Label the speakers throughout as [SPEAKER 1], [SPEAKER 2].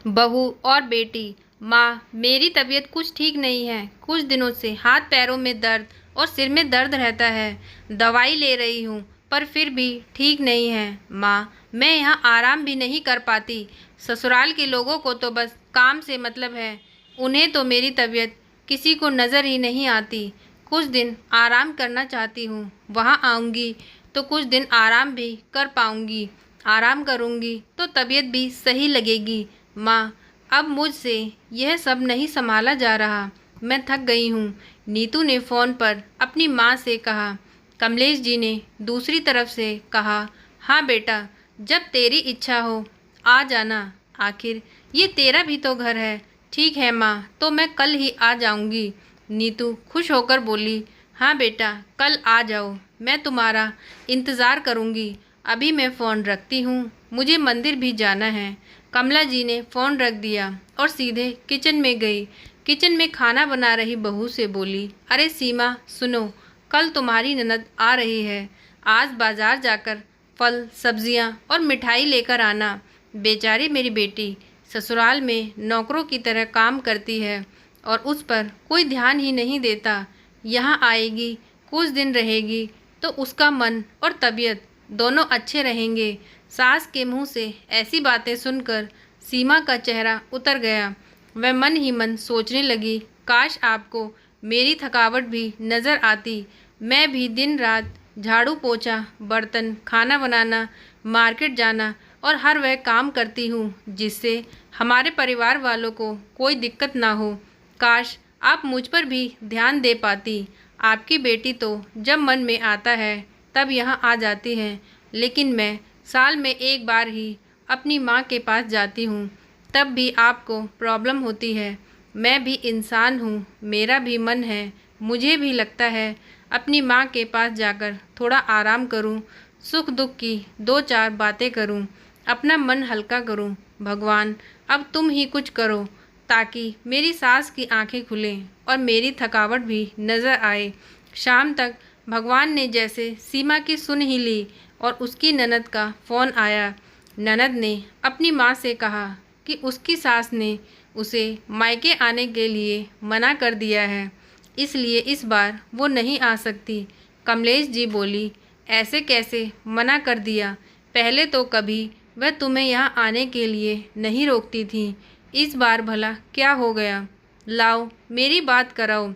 [SPEAKER 1] बहू और बेटी। माँ, मेरी तबीयत कुछ ठीक नहीं है। कुछ दिनों से हाथ पैरों में दर्द और सिर में दर्द रहता है। दवाई ले रही हूँ पर फिर भी ठीक नहीं है। माँ, मैं यहाँ आराम भी नहीं कर पाती। ससुराल के लोगों को तो बस काम से मतलब है। उन्हें तो मेरी तबीयत किसी को नज़र ही नहीं आती। कुछ दिन आराम करना चाहती हूँ। वहाँ आऊँगी तो कुछ दिन आराम भी कर पाऊँगी। आराम करूँगी तो तबीयत भी सही लगेगी। माँ, अब मुझसे यह सब नहीं संभाला जा रहा। मैं थक गई हूँ। नीतू ने फ़ोन पर अपनी माँ से कहा। कमलेश जी ने दूसरी तरफ से कहा, हाँ बेटा, जब तेरी इच्छा हो आ जाना। आखिर ये तेरा भी तो घर है। ठीक है माँ, तो मैं कल ही आ जाऊँगी। नीतू खुश होकर बोली, हाँ बेटा, कल आ जाओ। मैं तुम्हारा इंतज़ार करूँगी। अभी मैं फ़ोन रखती हूँ, मुझे मंदिर भी जाना है। कमला जी ने फ़ोन रख दिया और सीधे किचन में गई। किचन में खाना बना रही बहू से बोली, अरे सीमा सुनो, कल तुम्हारी ननद आ रही है। आज बाज़ार जाकर फल, सब्जियां और मिठाई लेकर आना। बेचारी मेरी बेटी ससुराल में नौकरों की तरह काम करती है और उस पर कोई ध्यान ही नहीं देता। यहाँ आएगी, कुछ दिन रहेगी तो उसका मन और तबीयत दोनों अच्छे रहेंगे। सास के मुंह से ऐसी बातें सुनकर सीमा का चेहरा उतर गया। वह मन ही मन सोचने लगी, काश आपको मेरी थकावट भी नज़र आती। मैं भी दिन रात झाड़ू पोछा, बर्तन, खाना बनाना, मार्केट जाना और हर वह काम करती हूँ जिससे हमारे परिवार वालों को कोई दिक्कत ना हो। काश आप मुझ पर भी ध्यान दे पाती। आपकी बेटी तो जब मन में आता है तब यहाँ आ जाती है, लेकिन मैं साल में एक बार ही अपनी माँ के पास जाती हूँ, तब भी आपको प्रॉब्लम होती है। मैं भी इंसान हूँ, मेरा भी मन है। मुझे भी लगता है अपनी माँ के पास जाकर थोड़ा आराम करूँ, सुख दुख की दो चार बातें करूँ, अपना मन हल्का करूँ। भगवान, अब तुम ही कुछ करो ताकि मेरी सास की आंखें खुलें और मेरी थकावट भी नज़र आए। शाम तक भगवान ने जैसे सीमा की सुन ही ली और उसकी ननद का फ़ोन आया। ननद ने अपनी माँ से कहा कि उसकी सास ने उसे मायके आने के लिए मना कर दिया है, इसलिए इस बार वो नहीं आ सकती। कमलेश जी बोली, ऐसे कैसे मना कर दिया? पहले तो कभी वह तुम्हें यहाँ आने के लिए नहीं रोकती थी, इस बार भला क्या हो गया? लाओ मेरी बात कराओ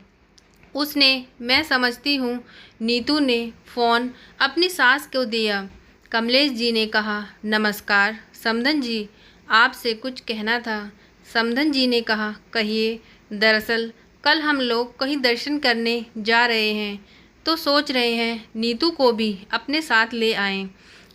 [SPEAKER 1] उसने। मैं समझती हूँ। नीतू ने फ़ोन अपनी सास को दिया। कमलेश जी ने कहा, नमस्कार समधन जी, आपसे कुछ कहना था। समधन जी ने कहा, कहिए। दरअसल कल हम लोग कहीं दर्शन करने जा रहे हैं तो सोच रहे हैं नीतू को भी अपने साथ ले आएं,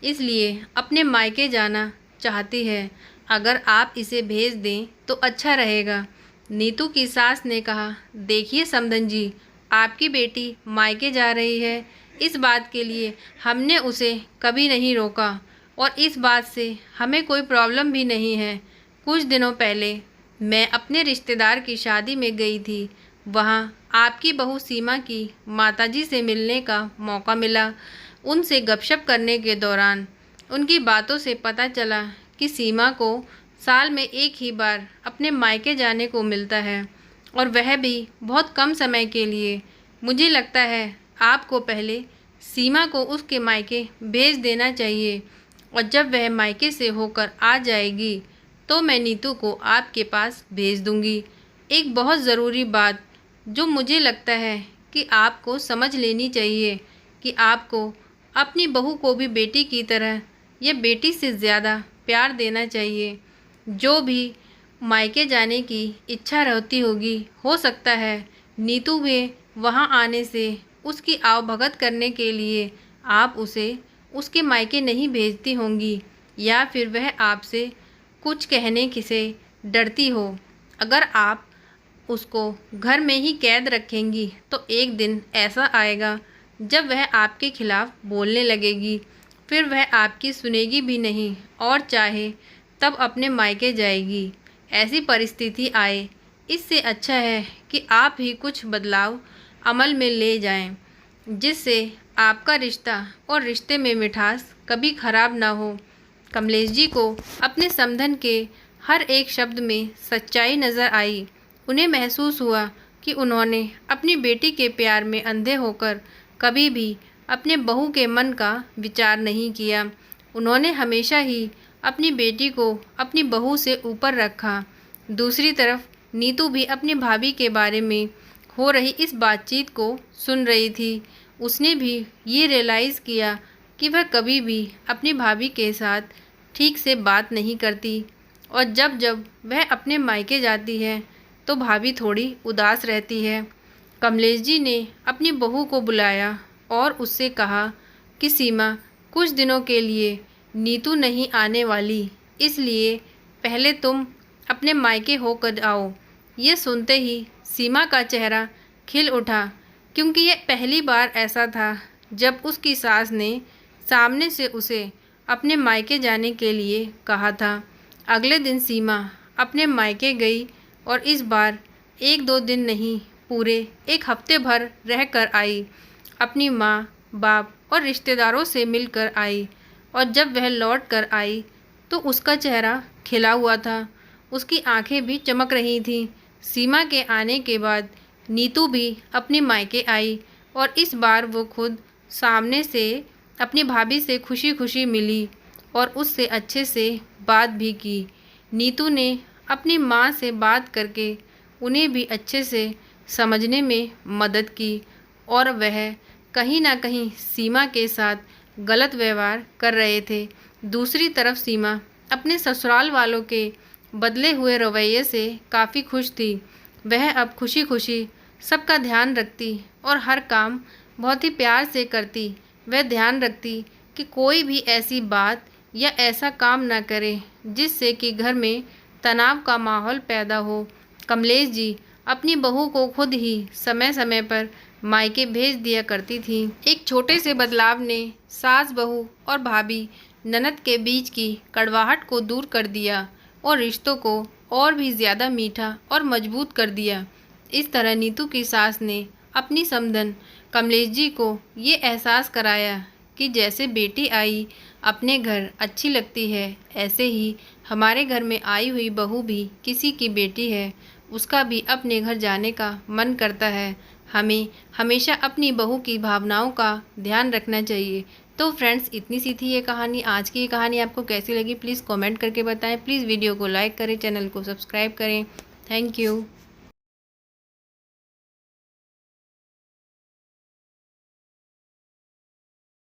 [SPEAKER 1] इसलिए अपने मायके जाना चाहती है। अगर आप इसे भेज दें तो अच्छा रहेगा। नीतू की सास ने कहा, देखिए समधन जी, आपकी बेटी मायके जा रही है, इस बात के लिए हमने उसे कभी नहीं रोका और इस बात से हमें कोई प्रॉब्लम भी नहीं है। कुछ दिनों पहले मैं अपने रिश्तेदार की शादी में गई थी। वहाँ आपकी बहू सीमा की माताजी से मिलने का मौका मिला। उनसे गपशप करने के दौरान उनकी बातों से पता चला कि सीमा को साल में एक ही बार अपने मायके जाने को मिलता है और वह भी बहुत कम समय के लिए। मुझे लगता है आपको पहले सीमा को उसके मायके भेज देना चाहिए और जब वह मायके से होकर आ जाएगी तो मैं नीतू को आपके पास भेज दूंगी। एक बहुत ज़रूरी बात जो मुझे लगता है कि आपको समझ लेनी चाहिए कि आपको अपनी बहू को भी बेटी की तरह या बेटी से ज़्यादा प्यार देना चाहिए। जो भी मायके जाने की इच्छा रहती होगी, हो सकता है नीतू भी वहाँ आने से उसकी आवभगत करने के लिए आप उसे उसके मायके नहीं भेजती होंगी, या फिर वह आपसे कुछ कहने की से डरती हो। अगर आप उसको घर में ही कैद रखेंगी तो एक दिन ऐसा आएगा जब वह आपके खिलाफ़ बोलने लगेगी, फिर वह आपकी सुनेगी भी नहीं और चाहे तब अपने मायके जाएगी। ऐसी परिस्थिति आए, इससे अच्छा है कि आप ही कुछ बदलाव अमल में ले जाएं, जिससे आपका रिश्ता और रिश्ते में मिठास कभी ख़राब ना हो। कमलेश जी को अपने समधन के हर एक शब्द में सच्चाई नज़र आई। उन्हें महसूस हुआ कि उन्होंने अपनी बेटी के प्यार में अंधे होकर कभी भी अपने बहू के मन का विचार नहीं किया। उन्होंने हमेशा ही अपनी बेटी को अपनी बहू से ऊपर रखा। दूसरी तरफ नीतू भी अपनी भाभी के बारे में हो रही इस बातचीत को सुन रही थी। उसने भी ये रियलाइज़ किया कि वह कभी भी अपनी भाभी के साथ ठीक से बात नहीं करती और जब जब वह अपने मायके जाती है तो भाभी थोड़ी उदास रहती है। कमलेश जी ने अपनी बहू को बुलाया और उससे कहा कि सीमा, कुछ दिनों के लिए नीतू नहीं आने वाली, इसलिए पहले तुम अपने मायके होकर आओ। ये सुनते ही सीमा का चेहरा खिल उठा, क्योंकि ये पहली बार ऐसा था जब उसकी सास ने सामने से उसे अपने मायके जाने के लिए कहा था। अगले दिन सीमा अपने मायके गई और इस बार 1-2 दिन नहीं, पूरे 1 हफ्ते भर रह कर आई। अपनी माँ, बाप और रिश्तेदारों से मिलकर आई और जब वह लौट कर आई तो उसका चेहरा खिला हुआ था। उसकी आंखें भी चमक रही थीं। सीमा के आने के बाद नीतू भी अपने मायके आई और इस बार वो खुद सामने से अपनी भाभी से खुशी खुशी मिली और उससे अच्छे से बात भी की। नीतू ने अपनी माँ से बात करके उन्हें भी अच्छे से समझने में मदद की और वह कहीं ना कहीं सीमा के साथ गलत व्यवहार कर रहे थे। दूसरी तरफ सीमा अपने ससुराल वालों के बदले हुए रवैये से काफ़ी खुश थी। वह अब खुशी खुशी सबका ध्यान रखती और हर काम बहुत ही प्यार से करती। वह ध्यान रखती कि कोई भी ऐसी बात या ऐसा काम ना करे जिससे कि घर में तनाव का माहौल पैदा हो। कमलेश जी अपनी बहू को खुद ही समय समय पर मायके भेज दिया करती थी। एक छोटे से बदलाव ने सास बहू और भाभी ननद के बीच की कड़वाहट को दूर कर दिया और रिश्तों को और भी ज़्यादा मीठा और मजबूत कर दिया। इस तरह नीतू की सास ने अपनी समधन कमलेश जी को ये एहसास कराया कि जैसे बेटी आई अपने घर अच्छी लगती है, ऐसे ही हमारे घर में आई हुई बहू भी किसी की बेटी है, उसका भी अपने घर जाने का मन करता है। हमें हमेशा अपनी बहू की भावनाओं का ध्यान रखना चाहिए। तो फ्रेंड्स, इतनी सी थी ये कहानी। आज की ये कहानी आपको कैसी लगी प्लीज़ कमेंट करके बताएं। प्लीज़ वीडियो को लाइक करें, चैनल को सब्सक्राइब करें। Thank you.